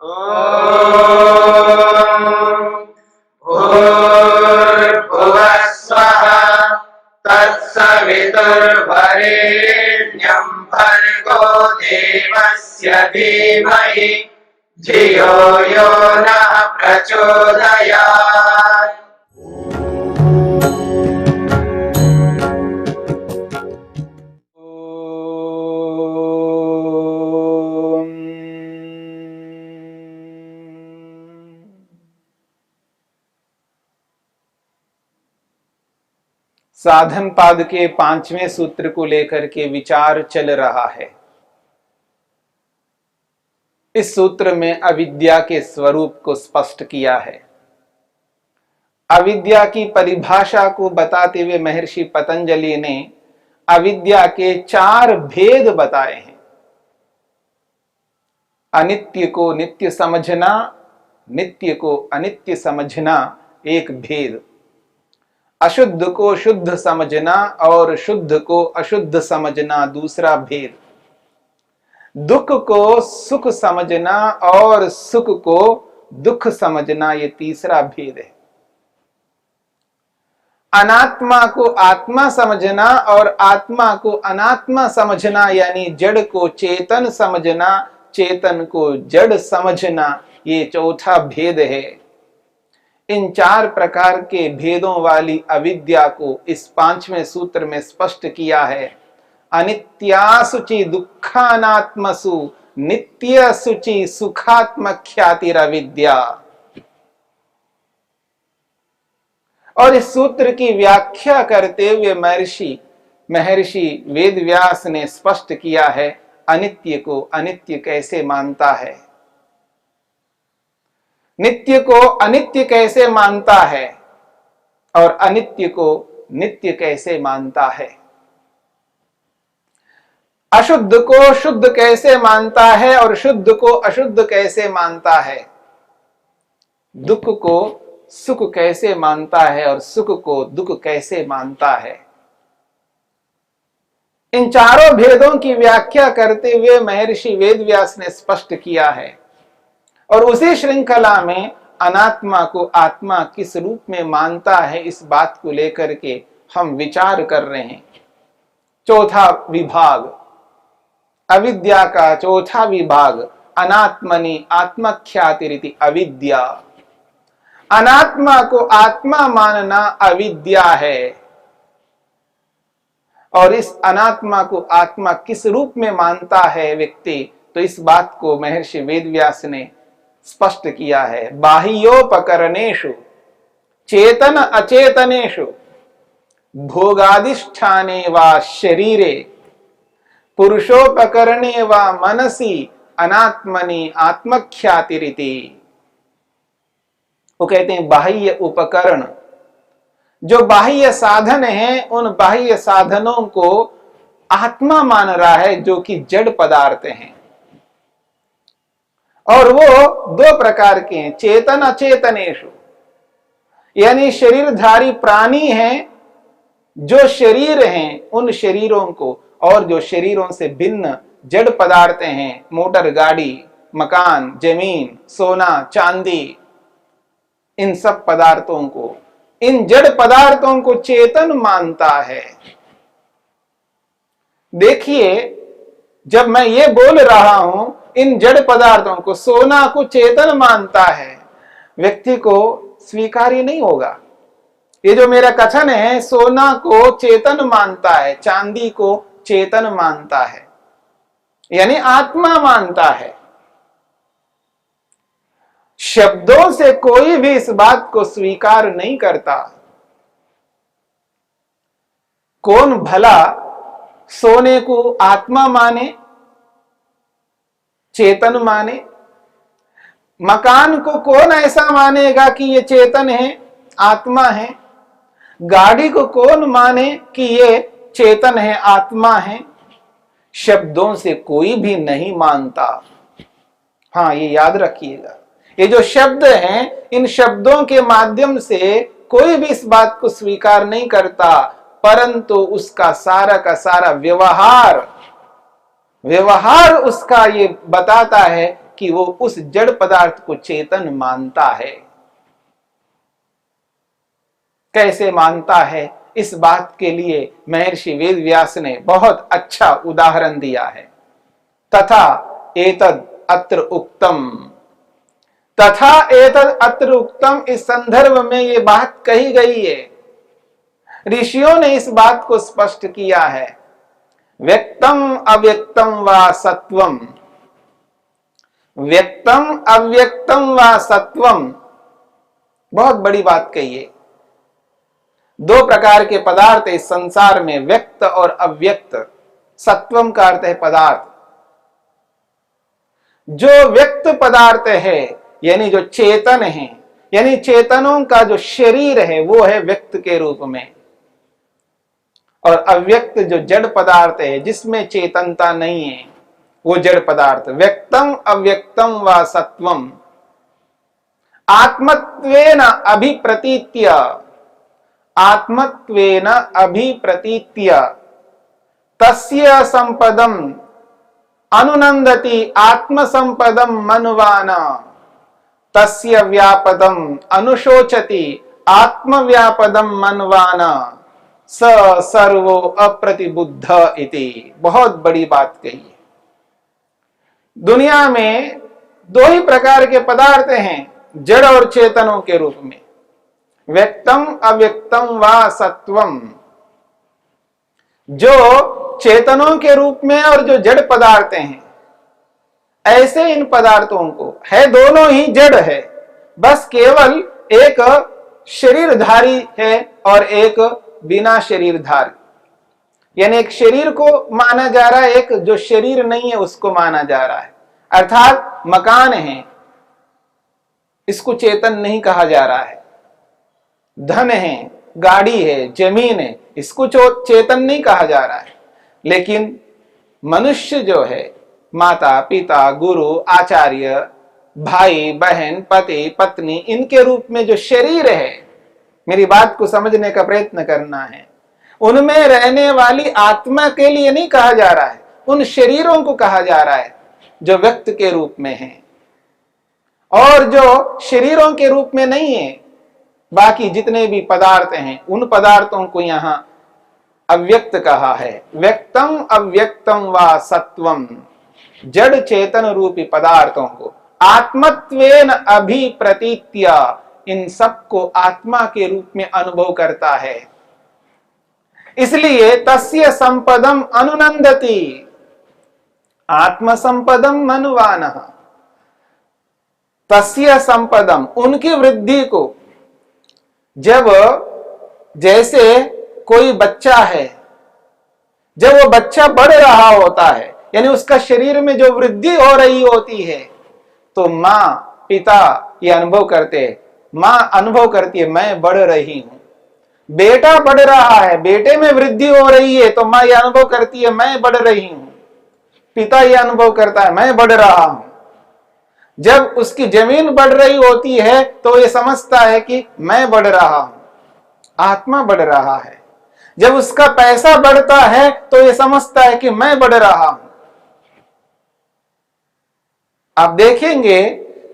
भूर्भुवः स्वः तत्सवितुर्वरेण्यं भर्गो देवस्य धीमहि धियो यो नः प्रचोदयात्। साधन पाद के 5वें सूत्र को लेकर के विचार चल रहा है। इस सूत्र में अविद्या के स्वरूप को स्पष्ट किया है। अविद्या की परिभाषा को बताते हुए महर्षि पतंजलि ने अविद्या के 4 भेद बताए हैं। अनित्य को नित्य समझना, नित्य को अनित्य समझना एक भेद, अशुद्ध को शुद्ध समझना और शुद्ध को अशुद्ध समझना दूसरा भेद, दुख को सुख समझना और सुख को दुख समझना ये तीसरा भेद है। अनात्मा को आत्मा समझना और आत्मा को अनात्मा समझना यानी जड़ को चेतन समझना, चेतन को जड़ समझना ये चौथा भेद है। इन 4 प्रकार के भेदों वाली अविद्या को इस 5वें सूत्र में स्पष्ट किया है। अनित्यासुचि दुःखानात्मसु नित्य सुचि सुखात्मख्यातिरविद्या। और इस सूत्र की व्याख्या करते हुए महर्षि वेदव्यास ने स्पष्ट किया है अनित्य को अनित्य कैसे मानता है, नित्य को अनित्य कैसे मानता है और अनित्य को नित्य कैसे मानता है, अशुद्ध को शुद्ध कैसे मानता है और शुद्ध को अशुद्ध कैसे मानता है, दुख को सुख कैसे मानता है और सुख को दुख कैसे मानता है। इन चारों भेदों की व्याख्या करते हुए महर्षि वेदव्यास ने स्पष्ट किया है। और उसी श्रृंखला में अनात्मा को आत्मा किस रूप में मानता है इस बात को लेकर के हम विचार कर रहे हैं। चौथा विभाग, अविद्या का चौथा विभाग, अनात्मनि आत्मख्यातिरिति अविद्या। अनात्मा को आत्मा मानना अविद्या है। और इस अनात्मा को आत्मा किस रूप में मानता है व्यक्ति, तो इस बात को महर्षि वेदव्यास ने स्पष्ट किया है। बाह्योपकरणेषु चेतन अचेतनेषु भोगादिष्ठाने वा शरीरे पुरुषोपकरणे वा मनसि अनात्मनि आत्मख्यातिरिति। वो कहते हैं बाह्य उपकरण, जो बाह्य साधन हैं उन बाह्य साधनों को आत्मा मान रहा है जो कि जड़ पदार्थ हैं। और वो 2 प्रकार के हैं, चेतन अचेतनेषु, यानी शरीरधारी प्राणी हैं जो शरीर हैं उन शरीरों को, और जो शरीरों से भिन्न जड़ पदार्थ हैं, मोटर गाड़ी, मकान, जमीन, सोना, चांदी, इन सब पदार्थों को, इन जड़ पदार्थों को चेतन मानता है। देखिए जब मैं ये बोल रहा हूं इन जड़ पदार्थों को, सोना को चेतन मानता है, व्यक्ति को स्वीकार्य नहीं होगा। ये जो मेरा कथन है सोना को चेतन मानता है, चांदी को चेतन मानता है, यानी आत्मा मानता है। शब्दों से कोई भी इस बात को स्वीकार नहीं करता। कौन भला सोने को आत्मा माने, चेतन माने? मकान को कौन ऐसा मानेगा कि ये चेतन है, आत्मा है? गाड़ी को कौन माने कि ये चेतन है, आत्मा है? शब्दों से कोई भी नहीं मानता। हाँ, ये याद रखिएगा, ये जो शब्द हैं इन शब्दों के माध्यम से कोई भी इस बात को स्वीकार नहीं करता, परंतु उसका सारा का सारा व्यवहार उसका ये बताता है कि कि वो उस जड़ पदार्थ को चेतन मानता है। कैसे मानता है, इस बात के लिए महर्षि वेदव्यास ने बहुत अच्छा उदाहरण दिया है। तथा एतद अत्र उक्तम, तथा एतद अत्र उक्तम, इस संदर्भ में ये बात कही गई है। ऋषियों ने इस बात को स्पष्ट किया है। व्यक्तम अव्यक्तम वा सत्वम, व्यक्तम अव्यक्तम वा सत्वम, बहुत बड़ी बात कही है। दो प्रकार के पदार्थ इस संसार में, व्यक्त और अव्यक्त। सत्वम का अर्थ है पदार्थ। जो व्यक्त पदार्थ है यानी जो चेतन है, यानी चेतनों का जो शरीर है वो है व्यक्त के रूप में, और अव्यक्त जो जड़ पदार्थ है जिसमें चेतनता नहीं है वो जड़ पदार्थ। व्यक्तम अव्यक्तम व सत्वम आत्मत्वेन अभिप्रतीत्य, आत्मत्वेन अभिप्रतीत्य तस्य संपदम अनुनंदति आत्मसंपदम मनुवान, तस्य व्यापदम अनुशोचति आत्मव्यापदम मनवान, स सर्वो अप्रतिबुद्ध इति। बहुत बड़ी बात कही है। दुनिया में दो ही प्रकार के पदार्थ हैं जड़ और चेतनों के रूप में, व्यक्तम अव्यक्तम व सत्वम। जो चेतनों के रूप में और जो जड़ पदार्थ हैं, ऐसे इन पदार्थों को है, दोनों ही जड़ है, बस केवल एक शरीरधारी है और एक बिना शरीरधारी। यानी एक शरीर को माना जा रहा है, एक जो शरीर नहीं है उसको माना जा रहा है। अर्थात मकान है, इसको चेतन नहीं कहा जा रहा है। धन है, गाड़ी है, जमीन है, इसको चेतन नहीं कहा जा रहा है। लेकिन मनुष्य जो है, माता पिता गुरु आचार्य भाई बहन पति पत्नी, इनके रूप में जो शरीर है, मेरी बात को समझने का प्रयत्न करना है, उनमें रहने वाली आत्मा के लिए नहीं कहा जा रहा है, उन शरीरों को कहा जा रहा है जो व्यक्त के रूप में है। और जो शरीरों के रूप में नहीं है, बाकी जितने भी पदार्थ हैं, उन पदार्थों को यहां अव्यक्त कहा है। व्यक्तम अव्यक्तम व सत्वम, जड़ चेतन रूपी पदार्थों को आत्मत्वेन अभिप्रतीत्य, इन सबको आत्मा के रूप में अनुभव करता है। इसलिए तस्य संपदम अनुनंदति आत्मसंपदम मनुवानः, तस्य संपदम, उनकी वृद्धि को, जब जैसे कोई बच्चा है, जब वो बच्चा बढ़ रहा होता है, यानी उसका शरीर में जो वृद्धि हो रही होती है, तो माँ पिता ये अनुभव करते हैं, माँ अनुभव करती है मैं बढ़ रही हूं। बेटा बढ़ रहा है, बेटे में वृद्धि हो रही है, तो माँ ये अनुभव करती है मैं बढ़ रही हूं। पिता ये अनुभव करता है मैं बढ़ रहा हूं। जब उसकी जमीन बढ़ रही होती है तो ये समझता है कि मैं बढ़ रहा हूं, आत्मा बढ़ रहा है। जब उसका पैसा बढ़ता है तो ये समझता है कि मैं बढ़ रहा हूं। आप देखेंगे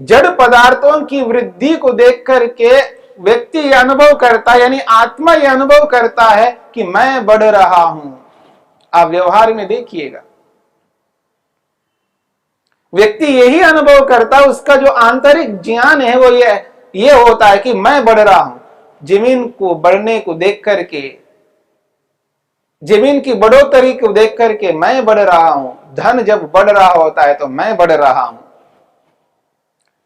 जड़ पदार्थों की वृद्धि को देख करके व्यक्ति यह अनुभव करता है, यानी आत्मा यह अनुभव करता है कि मैं बढ़ रहा हूं। आप व्यवहार में देखिएगा, व्यक्ति यही अनुभव करता है, उसका जो आंतरिक ज्ञान है वो ये होता है कि मैं बढ़ रहा हूं। जमीन को बढ़ने को देख करके, जमीन की बढ़ोतरी को देख करके मैं बढ़ रहा हूं। धन जब बढ़ रहा होता है तो मैं बढ़ रहा हूं।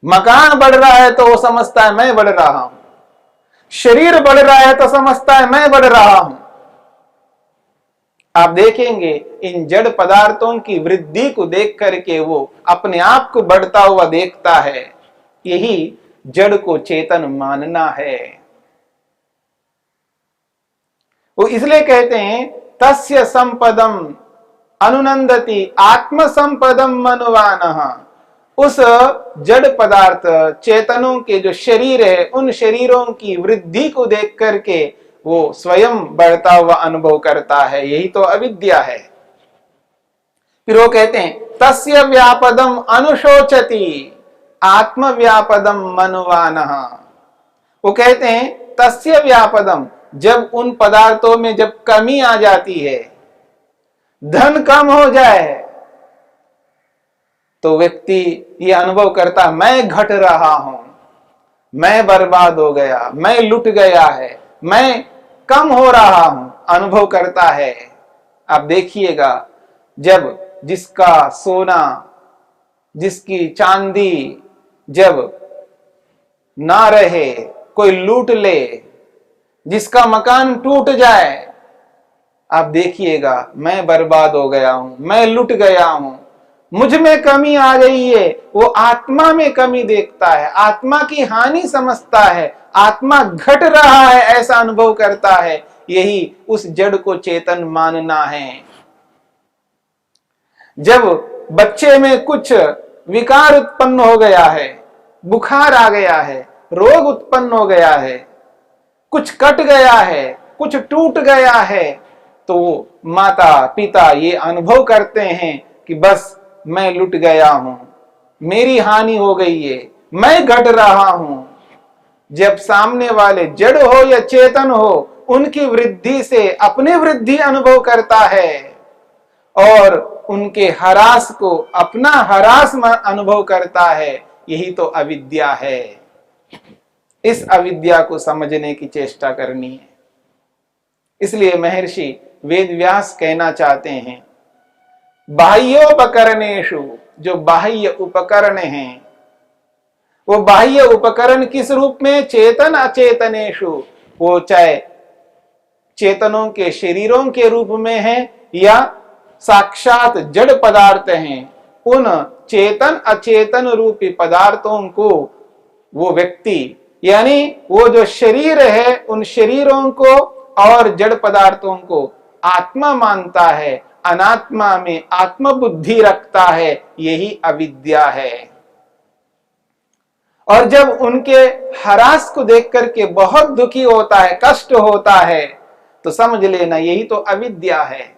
मकान बढ़ रहा है तो वो समझता है मैं बढ़ रहा हूं। शरीर बढ़ रहा है तो समझता है मैं बढ़ रहा हूं। आप देखेंगे इन जड़ पदार्थों की वृद्धि को देख करके वो अपने आप को बढ़ता हुआ देखता है। यही जड़ को चेतन मानना है। वो इसलिए कहते हैं तस्य संपदम अनुनंदति आत्म संपदम मनुवानः, उस जड़ पदार्थ चेतनों के जो शरीर है उन शरीरों की वृद्धि को देख करके वो स्वयं बढ़ता हुआ अनुभव करता है। यही तो अविद्या है। फिर वो कहते हैं तस्य व्यापदम अनुशोचति आत्मव्यापदम मनवानः। वो कहते हैं तस्य व्यापदम, जब उन पदार्थों में जब कमी आ जाती है, धन कम हो जाए, तो व्यक्ति ये अनुभव करता मैं घट रहा हूं, मैं बर्बाद हो गया, मैं लुट गया है, मैं कम हो रहा हूं, अनुभव करता है। आप देखिएगा, जब जिसका सोना, जिसकी चांदी जब ना रहे, कोई लूट ले, जिसका मकान टूट जाए, आप देखिएगा मैं बर्बाद हो गया हूं, मैं लुट गया हूं, मुझ में कमी आ गई है। वो आत्मा में कमी देखता है, आत्मा की हानि समझता है, आत्मा घट रहा है ऐसा अनुभव करता है। यही उस जड़ को चेतन मानना है। जब बच्चे में कुछ विकार उत्पन्न हो गया है, बुखार आ गया है, रोग उत्पन्न हो गया है, कुछ कट गया है, कुछ टूट गया है, तो माता पिता ये अनुभव करते हैं कि बस मैं लुट गया हूं, मेरी हानि हो गई है, मैं घट रहा हूं। जब सामने वाले जड़ हो या चेतन हो, उनकी वृद्धि से अपनी वृद्धि अनुभव करता है और उनके ह्रास को अपना ह्रास अनुभव करता है। यही तो अविद्या है। इस अविद्या को समझने की चेष्टा करनी है। इसलिए महर्षि वेदव्यास कहना चाहते हैं, बाह्योपकरणेषु, जो बाह्य उपकरण हैं, वो बाह्य उपकरण किस रूप में? चेतन अचेतनेषु, वो चाहे चेतनों के शरीरों के रूप में है या साक्षात जड़ पदार्थ हैं, उन चेतन अचेतन रूपी पदार्थों को वो व्यक्ति, यानी वो जो शरीर है, उन शरीरों को और जड़ पदार्थों को आत्मा मानता है, अनात्मा में आत्मबुद्धि रखता है। यही अविद्या है। और जब उनके ह्रास को देख करके बहुत दुखी होता है, कष्ट होता है, तो समझ लेना यही तो अविद्या है।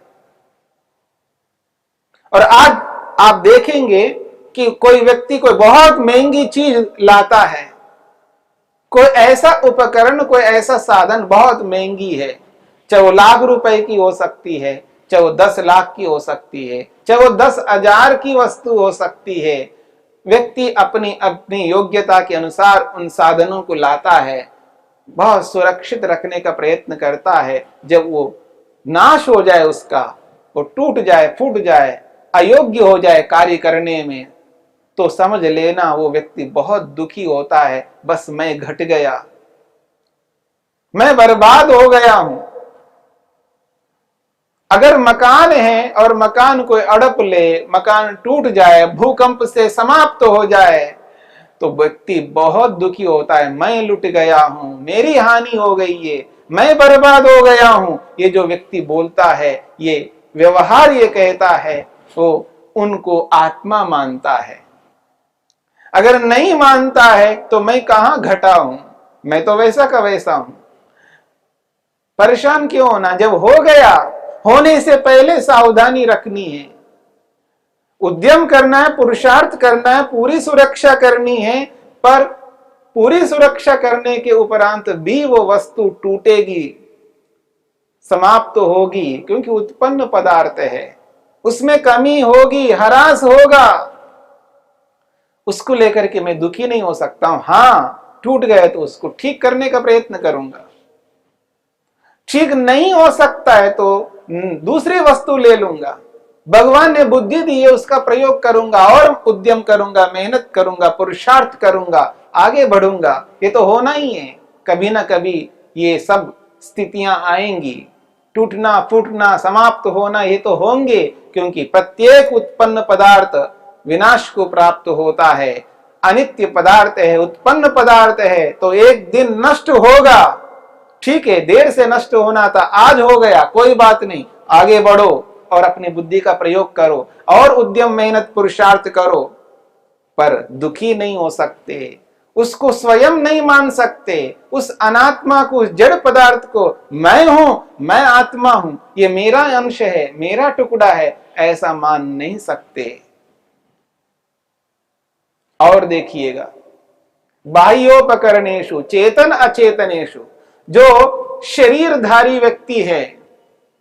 और आज आप देखेंगे कि कोई व्यक्ति कोई बहुत महंगी चीज लाता है, कोई ऐसा उपकरण, कोई ऐसा साधन बहुत महंगी है, चाहे वो लाख रुपए की हो सकती है, चाहे वो 10 लाख की हो सकती है, चाहे वो 10,000 की वस्तु हो सकती है। व्यक्ति अपनी अपनी योग्यता के अनुसार उन साधनों को लाता है, बहुत सुरक्षित रखने का प्रयत्न करता है। जब वो नाश हो जाए, उसका वो टूट जाए, फूट जाए, अयोग्य हो जाए कार्य करने में, तो समझ लेना वो व्यक्ति बहुत दुखी होता है। बस मैं घट गया, मैं बर्बाद हो गया हूं। अगर मकान है और मकान कोई अड़प ले, मकान टूट जाए, भूकंप से समाप्त हो जाए, तो व्यक्ति बहुत दुखी होता है। मैं लुट गया हूं, मेरी हानि हो गई है, मैं बर्बाद हो गया हूं। ये जो व्यक्ति बोलता है, ये व्यवहार ये कहता है, वो उनको आत्मा मानता है। अगर नहीं मानता है तो मैं कहां घटा हूं, मैं तो वैसा का वैसा हूं। परेशान क्यों होना? जब हो गया, होने से पहले सावधानी रखनी है, उद्यम करना है, पुरुषार्थ करना है, पूरी सुरक्षा करनी है। पर पूरी सुरक्षा करने के उपरांत भी वो वस्तु टूटेगी, समाप्त तो होगी, क्योंकि उत्पन्न पदार्थ है, उसमें कमी होगी, ह्रास होगा। उसको लेकर के मैं दुखी नहीं हो सकता हूं। हां, टूट गया तो उसको ठीक करने का प्रयत्न करूंगा। ठीक नहीं हो सकता है तो दूसरी वस्तु ले लूंगा। भगवान ने बुद्धि दी है, उसका प्रयोग करूंगा और उद्यम करूंगा, मेहनत करूंगा, पुरुषार्थ करूंगा, आगे बढ़ूंगा। ये तो होना ही है, कभी ना कभी ये सब स्थितियां आएंगी, टूटना, फूटना, समाप्त होना, ये तो होंगे, क्योंकि प्रत्येक उत्पन्न पदार्थ विनाश को प्राप्त होता है। अनित्य पदार्थ है, उत्पन्न पदार्थ है, तो एक दिन नष्ट होगा। ठीक है, देर से नष्ट होना था, आज हो गया, कोई बात नहीं, आगे बढ़ो और अपनी बुद्धि का प्रयोग करो और उद्यम, मेहनत, पुरुषार्थ करो, पर दुखी नहीं हो सकते। उसको स्वयं नहीं मान सकते, उस अनात्मा को, उस जड़ पदार्थ को मैं हूं, मैं आत्मा हूं, ये मेरा अंश है, मेरा टुकड़ा है, ऐसा मान नहीं सकते। और देखिएगा, बाह्योपकरणेषु चेतन अचेतनेषु, जो शरीरधारी व्यक्ति है,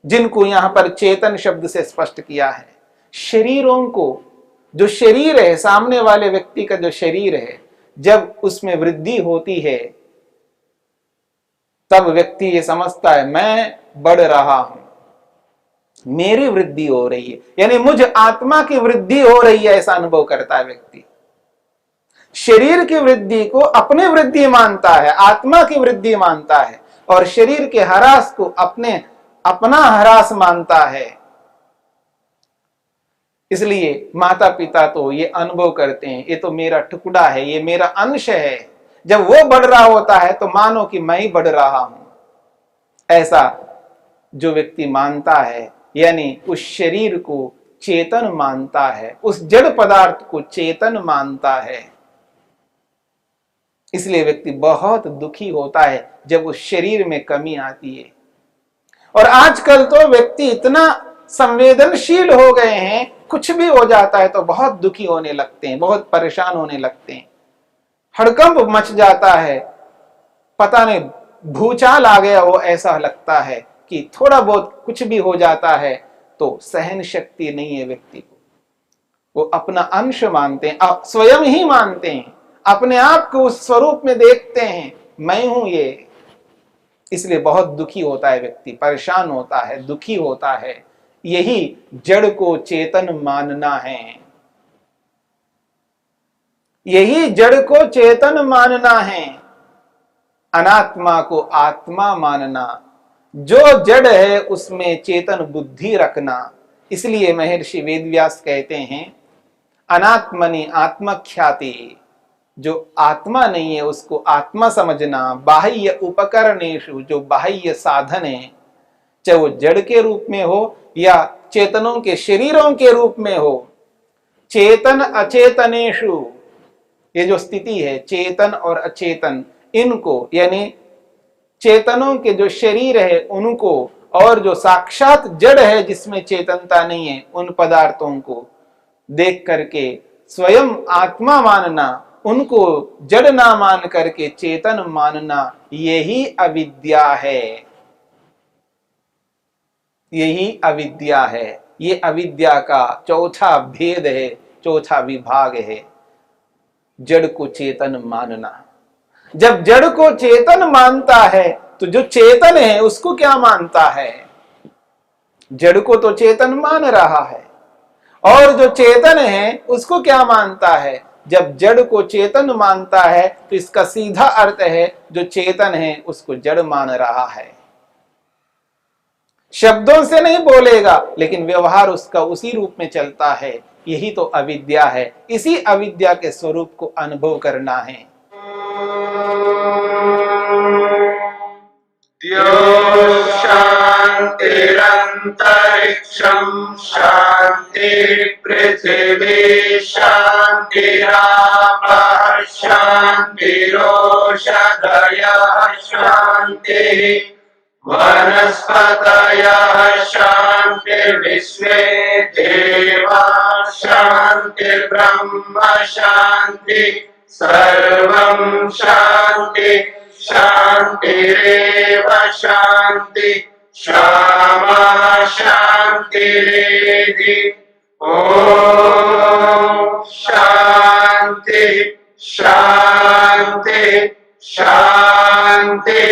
जिनको यहां पर चेतन शब्द से स्पष्ट किया है, शरीरों को, जो शरीर है, सामने वाले व्यक्ति का जो शरीर है, जब उसमें वृद्धि होती है तब व्यक्ति ये समझता है मैं बढ़ रहा हूं, मेरी वृद्धि हो रही है, यानी मुझ आत्मा की वृद्धि हो रही है, ऐसा अनुभव करता है व्यक्ति। शरीर की वृद्धि को अपनी वृद्धि मानता है, आत्मा की वृद्धि मानता है, और शरीर के ह्रास को अपना ह्रास मानता है। इसलिए माता पिता तो ये अनुभव करते हैं, ये तो मेरा टुकड़ा है, ये मेरा अंश है। जब वो बढ़ रहा होता है तो मानो कि मैं ही बढ़ रहा हूं। ऐसा जो व्यक्ति मानता है, यानी उस शरीर को चेतन मानता है, उस जड़ पदार्थ को चेतन मानता है, इसलिए व्यक्ति बहुत दुखी होता है जब उस शरीर में कमी आती है। और आजकल तो व्यक्ति इतना संवेदनशील हो गए हैं, कुछ भी हो जाता है तो बहुत दुखी होने लगते हैं, बहुत परेशान होने लगते हैं, हड़कंप मच जाता है, पता नहीं भूचाल आ गया हो, ऐसा लगता है कि थोड़ा बहुत कुछ भी हो जाता है तो सहन शक्ति नहीं है व्यक्ति को। वो अपना अंश मानते हैं, स्वयं ही मानते हैं, अपने आप को उस स्वरूप में देखते हैं, मैं हूं ये। इसलिए बहुत दुखी होता है व्यक्ति, परेशान होता है, दुखी होता है। यही जड़ को चेतन मानना है, यही जड़ को चेतन मानना है, अनात्मा को आत्मा मानना, जो जड़ है उसमें चेतन बुद्धि रखना। इसलिए महर्षि वेदव्यास कहते हैं, अनात्मनि आत्मख्याति, जो आत्मा नहीं है उसको आत्मा समझना। बाह्य उपकरणेषु, जो बाह्य साधन है, चाहे वो जड़ के रूप में हो या चेतनों के शरीरों के रूप में हो, चेतन अचेतनेषु, ये जो स्थिति है चेतन और अचेतन, इनको, यानी चेतनों के जो शरीर है उनको, और जो साक्षात जड़ है जिसमें चेतनता नहीं है, उन पदार्थों को देख करके स्वयं आत्मा मानना, उनको जड़ ना मान करके चेतन मानना, यही अविद्या है, यही अविद्या है। ये अविद्या का चौथा भेद है, चौथा विभाग है, जड़ को चेतन मानना। जब जड़ को चेतन मानता है तो जो चेतन है उसको क्या मानता है? जड़ को तो चेतन मान रहा है, और जो चेतन है उसको क्या मानता है? जब जड़ को चेतन मानता है तो इसका सीधा अर्थ है जो चेतन है उसको जड़ मान रहा है। शब्दों से नहीं बोलेगा लेकिन व्यवहार उसका उसी रूप में चलता है। यही तो अविद्या है। इसी अविद्या के स्वरूप को अनुभव करना है। शांतिरंतरिक्षं शांति पृथिवी शांतिरापः शांतिरोषधयः शांतिः वनस्पतयः शांतिर्विश्वे देवाः शांतिर्ब्रह्म शांति सर्वं शांति शांतिरेव शांति क्षमा शांतिरेधि। ओम शांति शांति शांति।